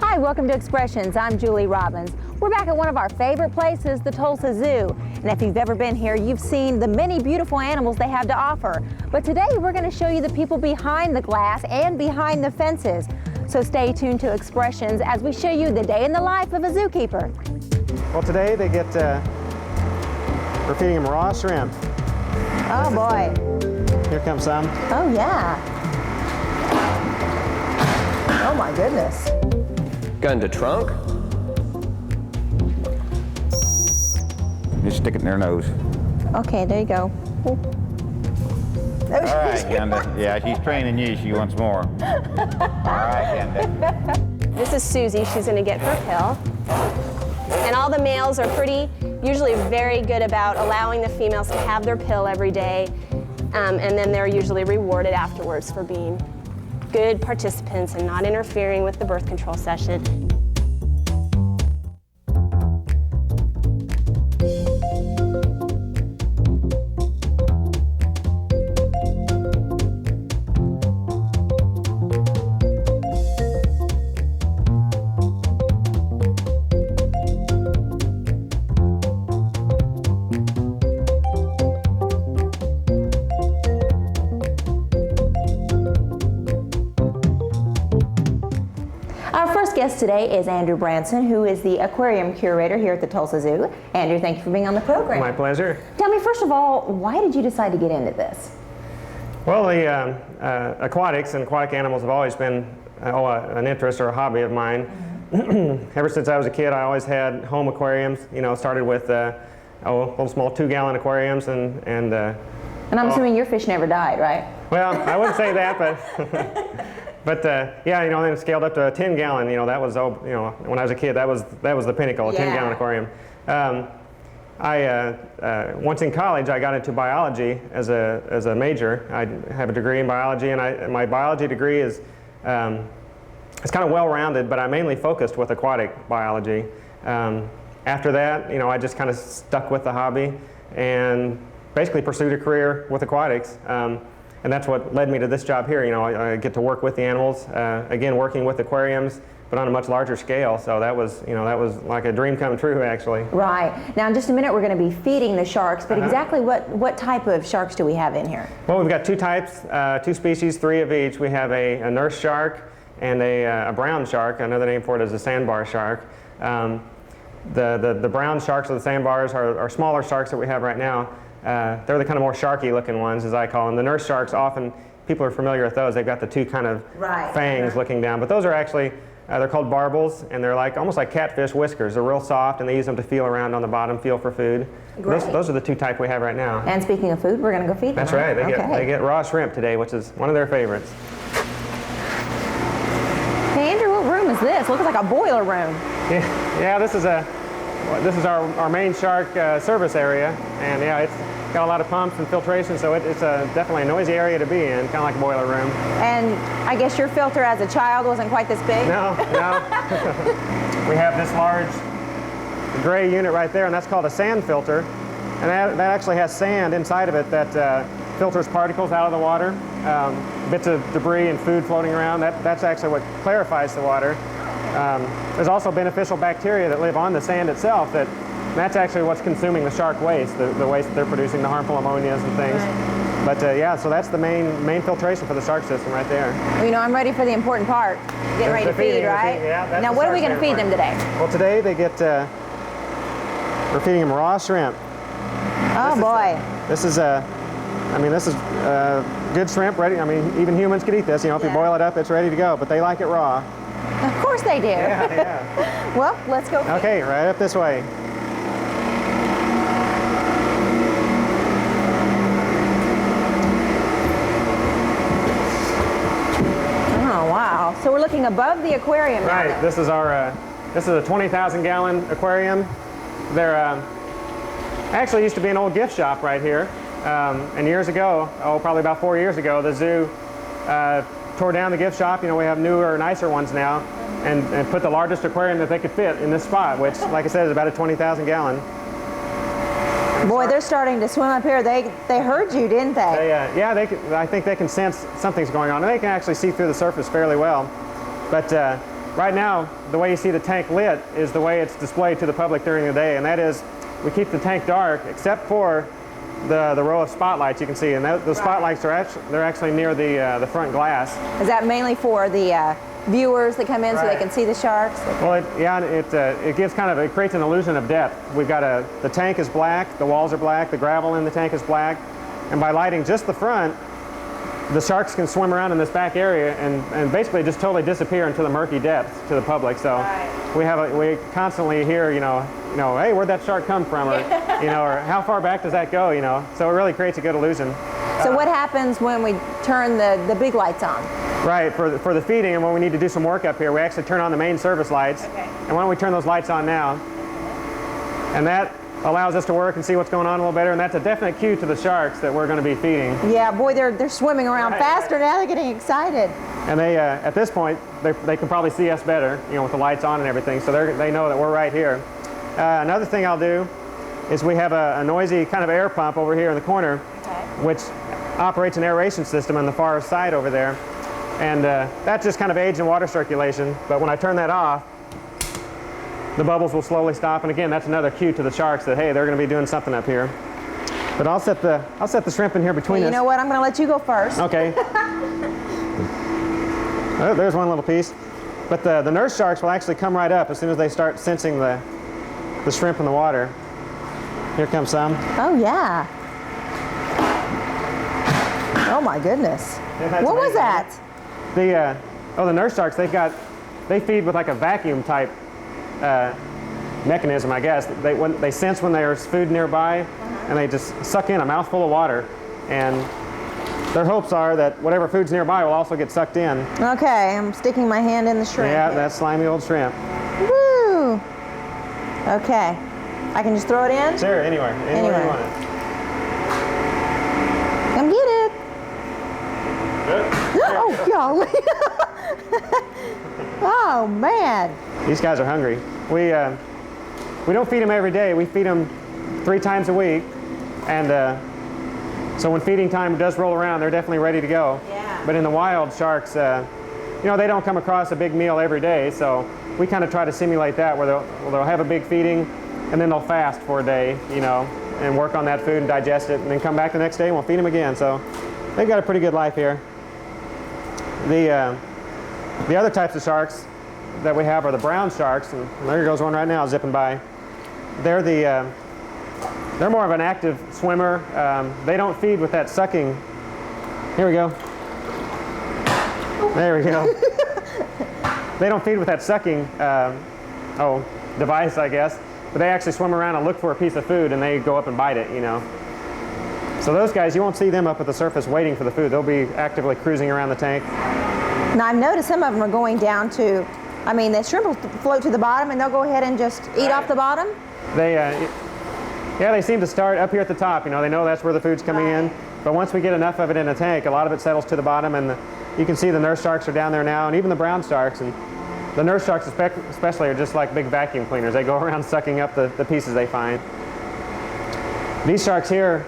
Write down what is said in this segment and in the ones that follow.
Hi, welcome to Expressions. I'm Julie Robbins. We're back at one of our favorite places, the Tulsa Zoo. And if you've ever been here, you've seen the many beautiful animals they have to offer. But today we're going to show you the people behind the glass and behind the fences. So stay tuned to Expressions as we show you the day in the life of a zookeeper. Well, today they get, we're feeding them raw shrimp. Oh boy. Here comes some. Oh yeah. Oh my goodness. Gun to trunk. Just stick it in their nose. Okay, there you go. All right, Gunda. Yeah, she's training you. She wants more. All right, Gunda. This is Susie. She's going to get her pill. And all the males are usually very good about allowing the females to have their pill every day. And then they're usually rewarded afterwards for being good participants and not interfering with the birth control session. Our first guest today is Andrew Branson, who is the aquarium curator here at the Tulsa Zoo. Andrew, thank you for being on the program. My pleasure. Tell me, first of all, why did you decide to get into this? Well, the aquatics and aquatic animals have always been an interest or a hobby of mine. Ever since I was a kid, I always had home aquariums. You know, started with little small 2-gallon aquariums and I'm assuming your fish never died, right? well, I wouldn't say that, but but yeah, you know, then it scaled up to a 10-gallon. You know, that was when I was a kid, that was the pinnacle, a 10-gallon aquarium. Once in college, I got into biology as a major. I have a degree in biology, and my biology degree is it's kind of well-rounded, but I mainly focused with aquatic biology. After that, you know, I just kind of stuck with the hobby and basically pursued a career with aquatics. And that's what led me to this job here. You know, I get to work with the animals, again, working with aquariums, but on a much larger scale. So that was like a dream come true, actually. Right. Now, in just a minute, we're going to be feeding the sharks, but exactly what type of sharks do we have in here? Well, we've got 2 types, 2 species, 3 of each. We have a nurse shark and a brown shark. Another name for it is a sandbar shark. The brown sharks or the sandbars are smaller sharks that we have right now. They're the kind of more sharky looking ones, as I call them. The nurse sharks, often people are familiar with those. They've got the 2 kind of fangs looking down. But those are actually, they're called barbels, and they're almost like catfish whiskers. They're real soft, and they use them to feel around on the bottom, feel for food. Those are the 2 type we have right now. And speaking of food, we're going to go feed them. That's right. They get raw shrimp today, which is one of their favorites. Hey, Andrew, what room is this? Looks like a boiler room. Yeah, this is our main shark service area, and yeah, it's got a lot of pumps and filtration, so it's definitely a noisy area to be in, kind of like a boiler room. And I guess your filter as a child wasn't quite this big? No. We have this large gray unit right there, and that's called a sand filter, and that actually has sand inside of it that filters particles out of the water, bits of debris and food floating around. That's actually what clarifies the water. There's also beneficial bacteria that live on the sand itself that's actually what's consuming the shark waste, the waste that they're producing, the harmful ammonias and things. Right. But yeah, so that's the main filtration for the shark system right there. Well, you know, I'm ready for the important part. Getting ready to feed, right? Yeah, now, what are we going to feed them today? Well, today they get, we're feeding them raw shrimp. Oh boy. This is good shrimp, ready. I mean, even humans could eat this. You know, if you boil it up, it's ready to go, but they like it raw. Of course they do. Yeah. Well, let's go feed. Okay, right up this way. Oh, wow. So we're looking above the aquarium now. Right. This is a 20,000-gallon aquarium. There actually used to be an old gift shop right here. And years ago, probably about 4 years ago, the zoo tore down the gift shop. You know, we have newer, nicer ones now, and put the largest aquarium that they could fit in this spot, which, like I said, is about a 20,000-gallon. Boy, they're starting to swim up here. They heard you, didn't they? I think they can sense something's going on, and they can actually see through the surface fairly well. But right now, the way you see the tank lit is the way it's displayed to the public during the day, and that is we keep the tank dark except for the row of spotlights you can see, and those spotlights are actually near the front glass. Is that mainly for the viewers that come in so they can see the sharks? Well, it gives it creates an illusion of depth. We've got the tank is black, the walls are black, the gravel in the tank is black, and by lighting just the front, the sharks can swim around in this back area and basically just totally disappear into the murky depths to the public. So we constantly hear, hey, where'd that shark come from, or or how far back does that go, So it really creates a good illusion. So what happens when we turn the big lights on? Right, for the feeding, and when we need to do some work up here, we actually turn on the main service lights. Okay. And why don't we turn those lights on now? And that allows us to work and see what's going on a little better, and that's a definite cue to the sharks that we're going to be feeding. Yeah, boy, they're swimming around faster now. They're getting excited. And they, at this point, they can probably see us better, with the lights on and everything, so they know that we're right here. Another thing I'll do is we have a noisy kind of air pump over here in the corner, which operates an aeration system on the far side over there. And that just kind of aids in water circulation, but when I turn that off, the bubbles will slowly stop, and again, that's another cue to the sharks that, hey, they're going to be doing something up here. But I'll set the shrimp in here between us. You know what? I'm going to let you go first. Okay. Oh, there's one little piece. But the nurse sharks will actually come right up as soon as they start sensing the shrimp in the water. Here comes some. Oh, yeah. Oh, my goodness. What was that? The nurse sharks, they feed with like a vacuum type mechanism, I guess. They sense when there's food nearby, and they just suck in a mouthful of water. And their hopes are that whatever food's nearby will also get sucked in. Okay, I'm sticking my hand in the shrimp. Yeah, that slimy old shrimp. Woo! Okay. I can just throw it in? Sure, anywhere you want it. Come get it. Good. Oh, golly. Oh, man. These guys are hungry. We don't feed them every day. We feed them 3 times a week, and so when feeding time does roll around, they're definitely ready to go. Yeah. But in the wild, sharks, they don't come across a big meal every day, so we kind of try to simulate that where they'll have a big feeding, and then they'll fast for a day, and work on that food and digest it, and then come back the next day and we'll feed them again. So they've got a pretty good life here. The other types of sharks that we have are the brown sharks, and there goes one right now zipping by. They're more of an active swimmer. They don't feed with that sucking. Here we go. There we go. They don't feed with that sucking device, I guess, but they actually swim around and look for a piece of food, and they go up and bite it, So those guys, you won't see them up at the surface waiting for the food. They'll be actively cruising around the tank. Now, I've noticed some of them are going down to, the shrimp will float to the bottom, and they'll go ahead and just eat off the bottom? They seem to start up here at the top. They know that's where the food's coming in. But once we get enough of it in a tank, a lot of it settles to the bottom, and you can see the nurse sharks are down there now, and even the brown sharks. And the nurse sharks especially are just like big vacuum cleaners. They go around sucking up the pieces they find. These sharks here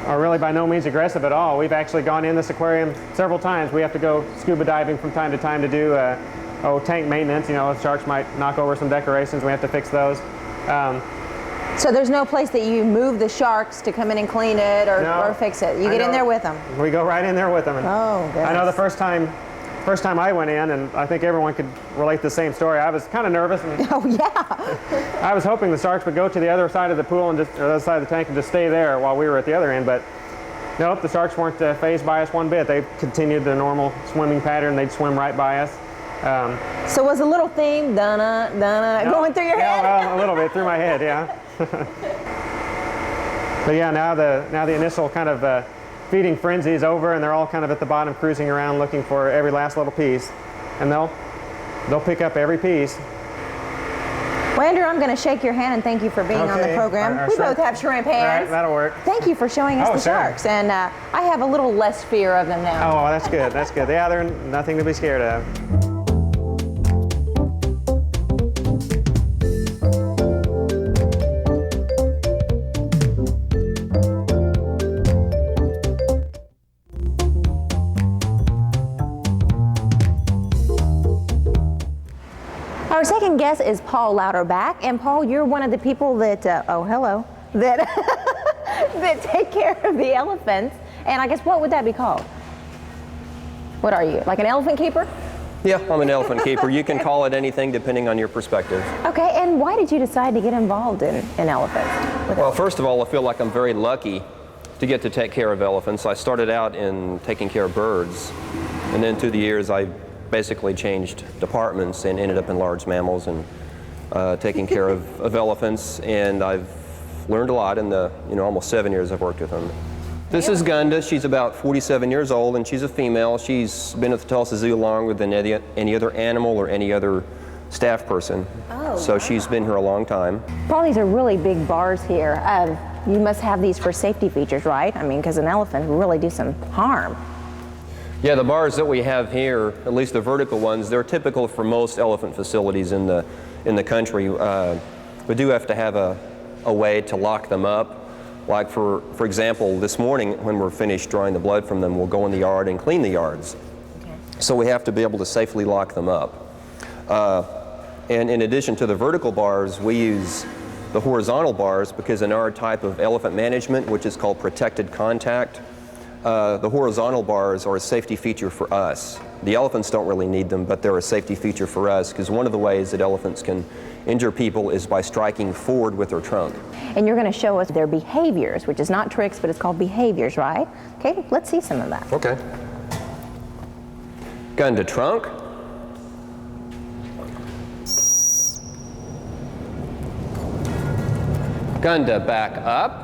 are really by no means aggressive at all. We've actually gone in this aquarium several times. We have to go scuba diving from time to time to do tank maintenance. Sharks might knock over some decorations. We have to fix those. So there's no place that you move the sharks to come in and clean it or fix it. You get in there with them. We go right in there with them. Oh, goodness. I know the first time I went in, and I think everyone could relate to the same story. I was kind of nervous. And oh, yeah. I was hoping the sharks would go to the other side of the pool or the other side of the tank and just stay there while we were at the other end. But nope, the sharks weren't fazed by us one bit. They continued their normal swimming pattern. They'd swim right by us. So was a little theme, dun-na, dun-na, going through your head? Well, a little bit through my head, yeah. But yeah, now the initial kind of feeding frenzy is over, and they're all kind of at the bottom cruising around looking for every last little piece, and they'll pick up every piece. Well, Andrew, I'm going to shake your hand and thank you for being on the program. We both have shrimp hands. All right, that'll work. Thank you for showing us the sharks, and I have a little less fear of them now. Oh, that's good. That's good. Yeah, they're nothing to be scared of. Our second guest is Paul Louderback, and Paul, you're one of the people that, oh hello, that, that take care of the elephants, and I guess what would that be called? What are you, like an elephant keeper? Yeah, I'm an elephant keeper. You can call it anything depending on your perspective. Okay, and why did you decide to get involved in elephants? Well, first of all, I feel like I'm very lucky to get to take care of elephants. I started out in taking care of birds, and then through the years I basically changed departments and ended up in large mammals and taking care of elephants, and I've learned a lot in the almost 7 years I've worked with them. This is Gunda. She's about 47 years old, and she's a female. She's been at the Tulsa Zoo longer than any other animal or any other staff person. Oh, so wow. She's been here a long time. Paul, these are really big bars here. You must have these for safety features, right? I mean, because an elephant will really do some harm. Yeah, the bars that we have here, at least the vertical ones, they're typical for most elephant facilities in the country. We do have to have a way to lock them up. Like for example, this morning when we're finished drawing the blood from them, we'll go in the yard and clean the yards. Okay. So we have to be able to safely lock them up. And in addition to the vertical bars, we use the horizontal bars because in our type of elephant management, which is called protected contact, the horizontal bars are a safety feature for us. The elephants don't really need them, but they're a safety feature for us because one of the ways that elephants can injure people is by striking forward with their trunk. And you're going to show us their behaviors, which is not tricks, but it's called behaviors, right? Okay, let's see some of that. Okay. Gun to trunk. Gun to back up.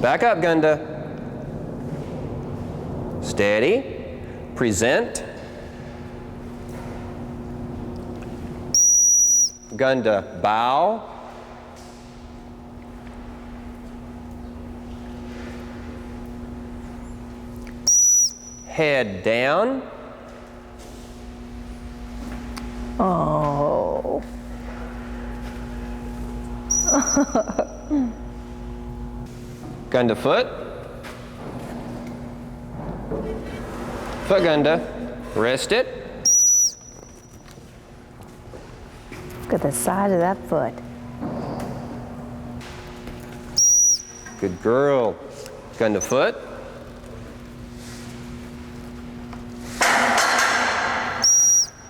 Back up, Gunda. Steady. Present. Gunda, bow. Head down. Oh. Gunda foot. Foot Gunda. Rest it. Look at the side of that foot. Good girl. Gunda foot.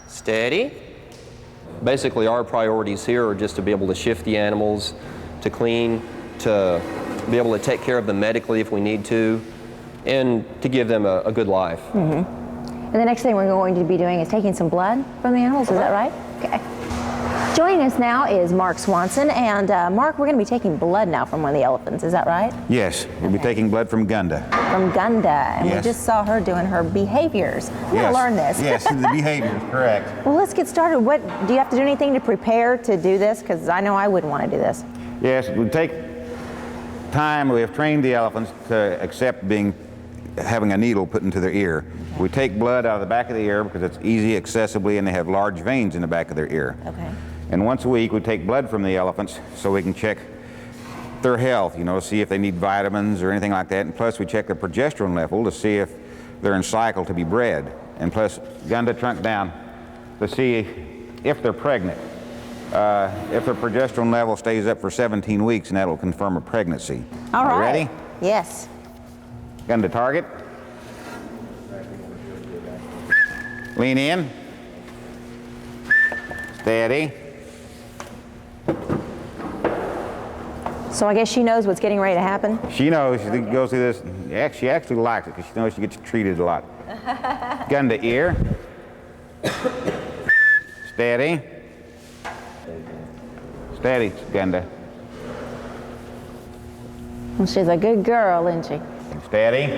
Steady. Basically, our priorities here are just to be able to shift the animals, to clean, to be able to take care of them medically if we need to, and to give them a good life. Mm-hmm. And the next thing we're going to be doing is taking some blood from the animals, is that right? Okay. Joining us now is Mark Swanson, and Mark, we're going to be taking blood now from one of the elephants, is that right? Yes, we'll be taking blood from Gunda. From Gunda, and Yes. we just saw her doing her behaviors. We're going to learn this. Yes, the behaviors, correct. Well, let's get started. What, do you have to do anything to prepare to do this? Because I know I wouldn't want to do this. Yes, we take time. We have trained the elephants to accept having a needle put into their ear. We take blood out of the back of the ear because it's easy accessibly, and they have large veins in the back of their ear. Okay. And once a week, we take blood from the elephants so we can check their health, see if they need vitamins or anything like that. And plus, we check their progesterone level to see if they're in cycle to be bred. And plus, Gunda trunk down to see if they're pregnant. If their progesterone level stays up for 17 weeks, and that'll confirm a pregnancy. All right. Ready? Yes. Gunda target. Lean in. Steady. So I guess she knows what's getting ready to happen. She knows. She goes through this. She actually likes it because she knows she gets treated a lot. Gun to ear. Steady. Steady, Gunda. Well, she's a good girl, isn't she? Steady.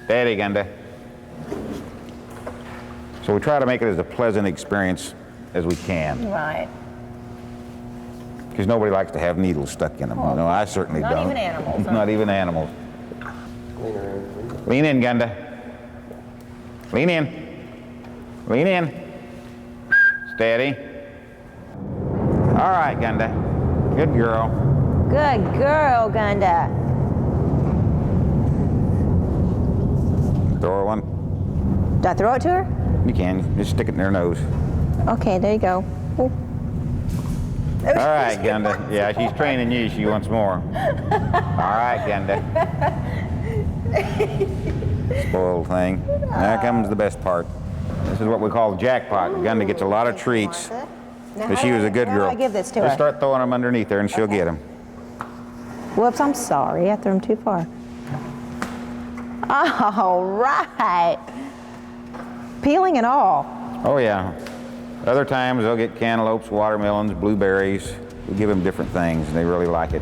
Steady, Gunda. So we try to make it as a pleasant experience as we can. Right. Because nobody likes to have needles stuck in them. No, I certainly don't. Not even animals. Huh? Not even animals. Lean in, Gunda. Lean in. Lean in. Steady. All right, Gunda. Good girl. Good girl, Gunda. Throw her one. Do I throw it to her? You can. Just stick it in their nose. Okay, there you go. Ooh. All right, Gunda. Yeah, she's training you. She wants more. All right, Gunda. Spoiled thing. Now comes the best part. This is what we call the jackpot. Gunda gets a lot of treats. But she was a good girl. How do I give this to her? Just start throwing them underneath her and she'll get them. Whoops, I'm sorry. I threw them too far. All right. Peeling and all. Oh, yeah. Other times they'll get cantaloupes, watermelons, blueberries. We give them different things and they really like it.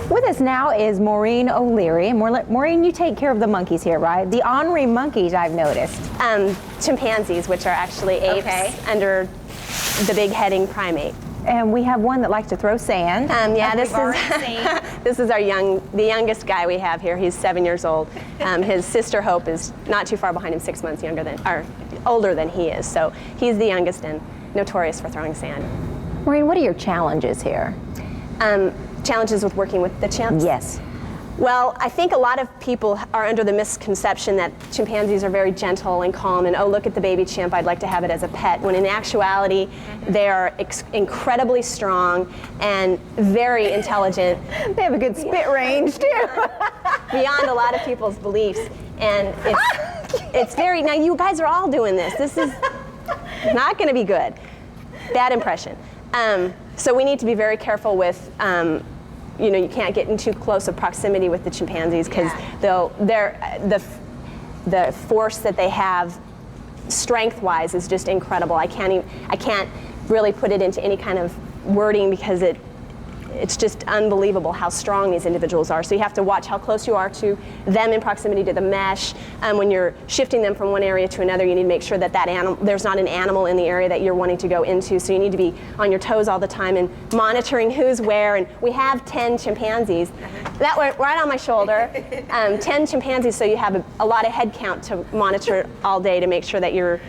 With us now is Maureen O'Leary. And Maureen, you take care of the monkeys here, right? The ornery monkeys, I've noticed. Chimpanzees, which are actually apes under the big-heading primate. And we have one that likes to throw sand. Yeah, this is this is the youngest guy we have here. He's 7 years old. His sister Hope is not too far behind him, 6 months older than he is. So he's the youngest and notorious for throwing sand. Maureen, what are your challenges here? Challenges with working with the chimps? Yes. Well, I think a lot of people are under the misconception that chimpanzees are very gentle and calm and, oh, look at the baby chimp, I'd like to have it as a pet, when in actuality they are incredibly strong and very intelligent. They have a good spit range too. Beyond a lot of people's beliefs. And it's very, now you guys are all doing this. This is not going to be good. Bad impression. So we need to be very careful with you can't get in too close of proximity with the chimpanzees because the force that they have strength-wise is just incredible. I can't really put it into any kind of wording because it's just unbelievable how strong these individuals are. So you have to watch how close you are to them in proximity to the mesh. When you're shifting them from one area to another, you need to make sure that there's not an animal in the area that you're wanting to go into. So you need to be on your toes all the time and monitoring who's where. And we have 10 chimpanzees. That went right on my shoulder. 10 chimpanzees, so you have a lot of head count to monitor all day to make sure that you're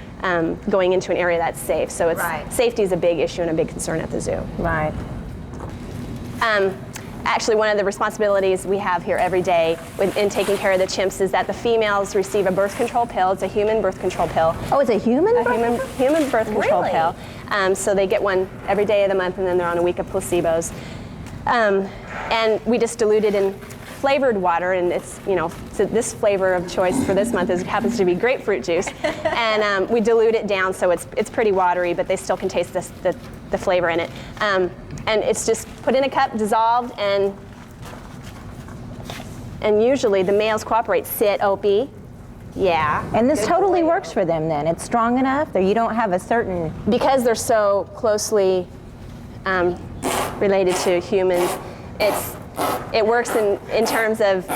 going into an area that's safe. So safety is a big issue and a big concern at the zoo. Right. Actually, one of the responsibilities we have here every day in taking care of the chimps is that the females receive a birth control pill. It's a human birth control pill. Oh, it's a human human birth control Really? pill. So they get one every day of the month, and then they're on a week of placebos. And we just dilute it in flavored water, and it's so this flavor of choice for this month happens to be grapefruit juice, and we dilute it down so it's pretty watery, but they still can taste the flavor in it. And it's just put in a cup, dissolved, and usually the males cooperate. Sit, Opie. Yeah. And this totally works for them then. It's strong enough that you don't have a certain... Because they're so closely related to humans, it works in terms of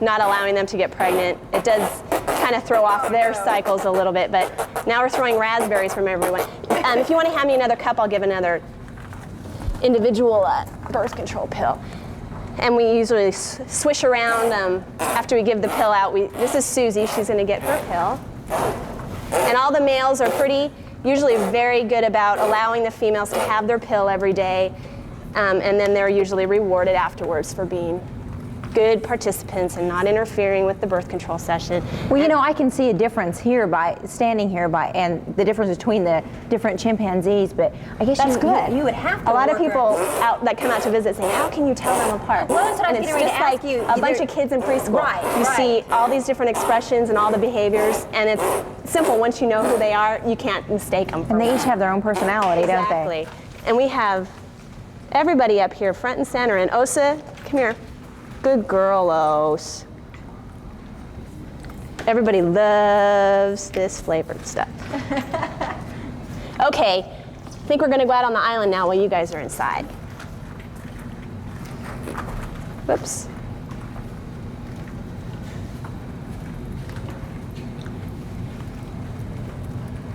not allowing them to get pregnant. It does kind of throw off their cycles a little bit, but now we're throwing raspberries from everyone. If you want to hand me another cup, I'll give another individual birth control pill. And we usually swish around after we give the pill out. This is Susie, she's going to get her pill. And all the males are usually very good about allowing the females to have their pill every day, and then they're usually rewarded afterwards for being good participants and not interfering with the birth control session. Well, I can see a difference here by standing here and the difference between the different chimpanzees, but I guess that's good. You would have to. A lot of people that come out to visit say, how can you tell them apart? Well, that's what and I was it's getting just ready like to ask you. a bunch of kids in preschool. You see all these different expressions and all the behaviors, and it's simple. Once you know who they are, you can't mistake them. And they each have their own personality, don't they? Exactly. And we have everybody up here front and center. And Osa, come here. Good girl, Ose. Everybody loves this flavored stuff. Okay, I think we're going to go out on the island now while you guys are inside. Whoops.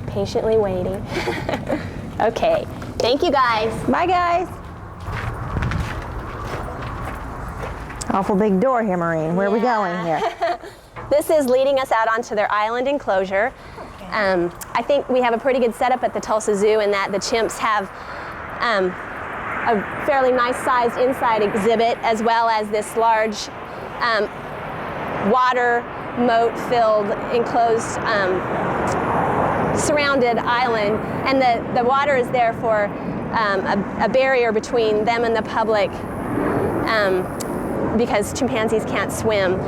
Patiently waiting. Okay, thank you guys. Bye, guys. Awful big door here, Maureen. Where are we going here? This is leading us out onto their island enclosure. I think we have a pretty good setup at the Tulsa Zoo in that the chimps have a fairly nice sized inside exhibit, as well as this large water moat filled enclosed surrounded island, and the water is there for a barrier between them and the public because chimpanzees can't swim.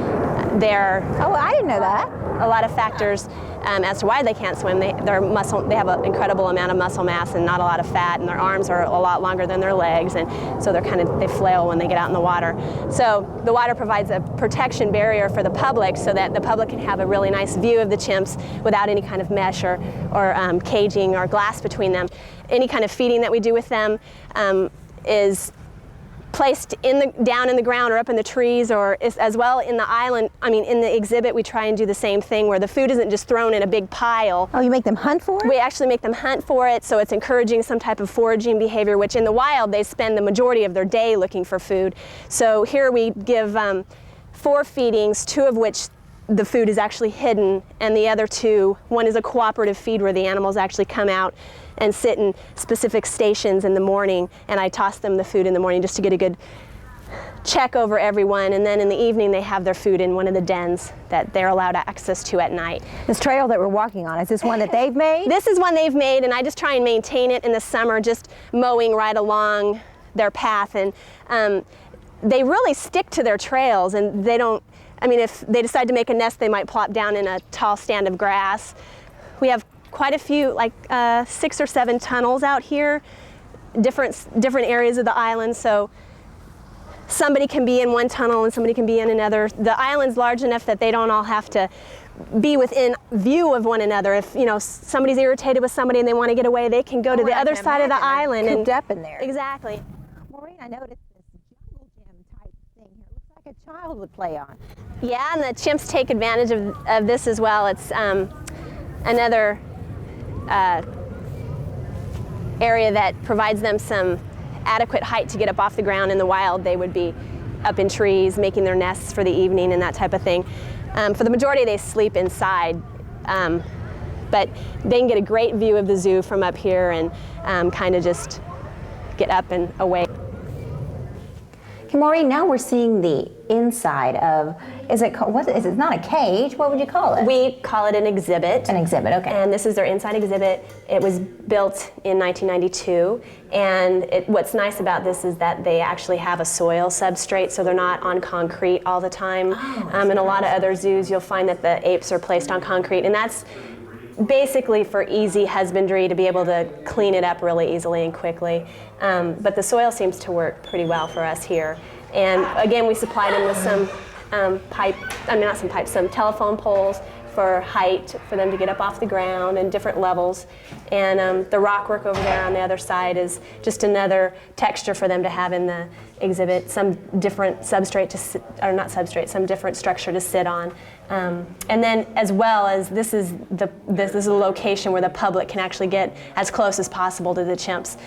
Oh, I didn't know that. A lot of factors as to why they can't swim. They have an incredible amount of muscle mass and not a lot of fat, and their arms are a lot longer than their legs, and so they flail when they get out in the water. So the water provides a protection barrier for the public so that the public can have a really nice view of the chimps without any kind of mesh or caging or glass between them. Any kind of feeding that we do with them is placed down in the ground or up in the trees, or as well in the island. I mean, in the exhibit, we try and do the same thing where the food isn't just thrown in a big pile. Oh, you make them hunt for it? We actually make them hunt for it, so it's encouraging some type of foraging behavior, which in the wild, they spend the majority of their day looking for food. So here we give 4 feedings, 2 of which the food is actually hidden, and the other 2, one is a cooperative feed where the animals actually come out and sit in specific stations in the morning, and I toss them the food in the morning just to get a good check over everyone, and then in the evening they have their food in one of the dens that they're allowed access to at night. This trail that we're walking on, is this one that they've made? This is one they've made, and I just try and maintain it in the summer, just mowing right along their path, and they really stick to their trails, and they don't, I mean, if they decide to make a nest, they might plop down in a tall stand of grass. We have quite a few, like 6 or 7 tunnels out here, different areas of the island, so somebody can be in one tunnel and somebody can be in another. The island's large enough that they don't all have to be within view of one another. If somebody's irritated with somebody and they want to get away, they can go to the other side of the island and cooped up in there. Exactly. Maureen, I noticed this jungle gym type thing here. It looks like a child would play on. Yeah, and the chimps take advantage of this as well. It's another area that provides them some adequate height to get up off the ground. In the wild, they would be up in trees making their nests for the evening and that type of thing. For the majority, they sleep inside, but they can get a great view of the zoo from up here and kind of just get up and away. Okay, Maureen, now we're seeing the inside of, is it not a cage, what would you call it? We call it an exhibit. An exhibit, okay. And this is their inside exhibit. It was built in 1992, and what's nice about this is that they actually have a soil substrate, so they're not on concrete all the time. In a lot of other zoos, you'll find that the apes are placed on concrete, and that's basically for easy husbandry, to be able to clean it up really easily and quickly. But the soil seems to work pretty well for us here. And again, we supplied them with some telephone poles for height, for them to get up off the ground, and different levels. And the rock work over there on the other side is just another texture for them to have in the exhibit, some different substrate some different structure to sit on. And then, as well as this is a location where the public can actually get as close as possible to the chimps.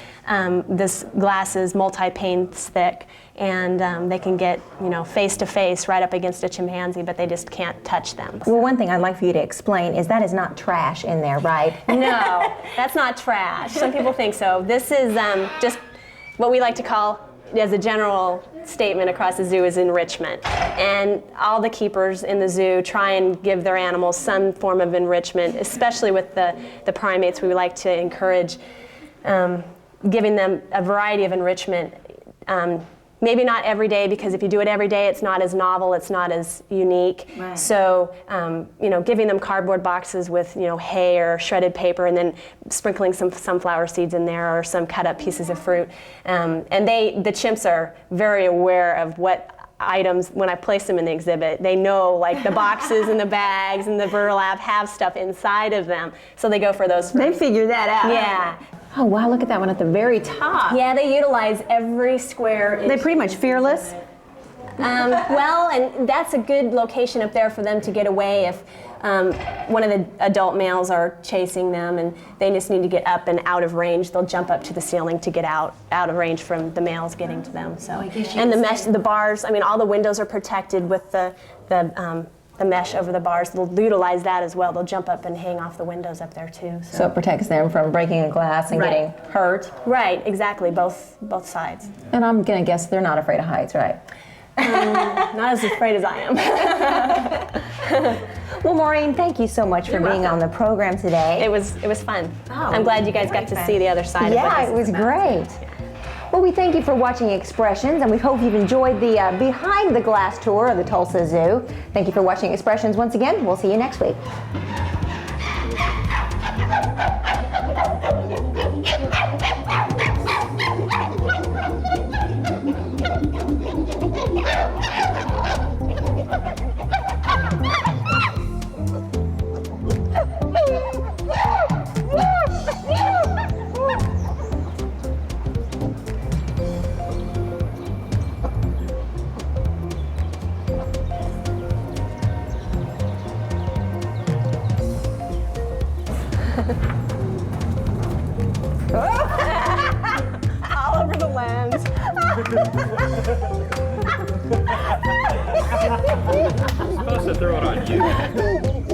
This glass is multi-pane thick, and they can get face to face right up against a chimpanzee, but they just can't touch them. Well, one thing I'd like for you to explain is that is not trash in there, right? No, that's not trash. Some people think so. This is just what we like to call, as a general statement across the zoo, is enrichment. And all the keepers in the zoo try and give their animals some form of enrichment, especially with the primates. We like to encourage giving them a variety of enrichment. Maybe not every day, because if you do it every day, it's not as novel, it's not as unique. Right. So, giving them cardboard boxes with, hay or shredded paper, and then sprinkling some sunflower seeds in there or some cut up pieces of fruit. And the chimps are very aware of what items, when I place them in the exhibit, they know, like, the boxes and the bags and the burlap have stuff inside of them. So they go for those first. They figure that out. Yeah. Oh, wow, look at that one at the very top. Yeah, they utilize every square inch. They're pretty much fearless. Well, and that's a good location up there for them to get away if one of the adult males are chasing them and they just need to get up and out of range. They'll jump up to the ceiling to get out of range from the males getting to them. So, and the bars, all the windows are protected with the the mesh over the bars. They'll utilize that as well. They'll jump up and hang off the windows up there too. So it protects them from breaking a glass and Right. getting hurt. Right, exactly, both sides. And I'm gonna guess they're not afraid of heights, right? Not as afraid as I am. Well, Maureen, thank you so much for being on the program today. It was fun. I'm glad you guys got to see the other side of it. Yeah, it was great. Well, we thank you for watching Expressions, and we hope you've enjoyed the behind the glass tour of the Tulsa Zoo. Thank you for watching Expressions once again. We'll see you next week. All over the lens. Supposed to throw it on you.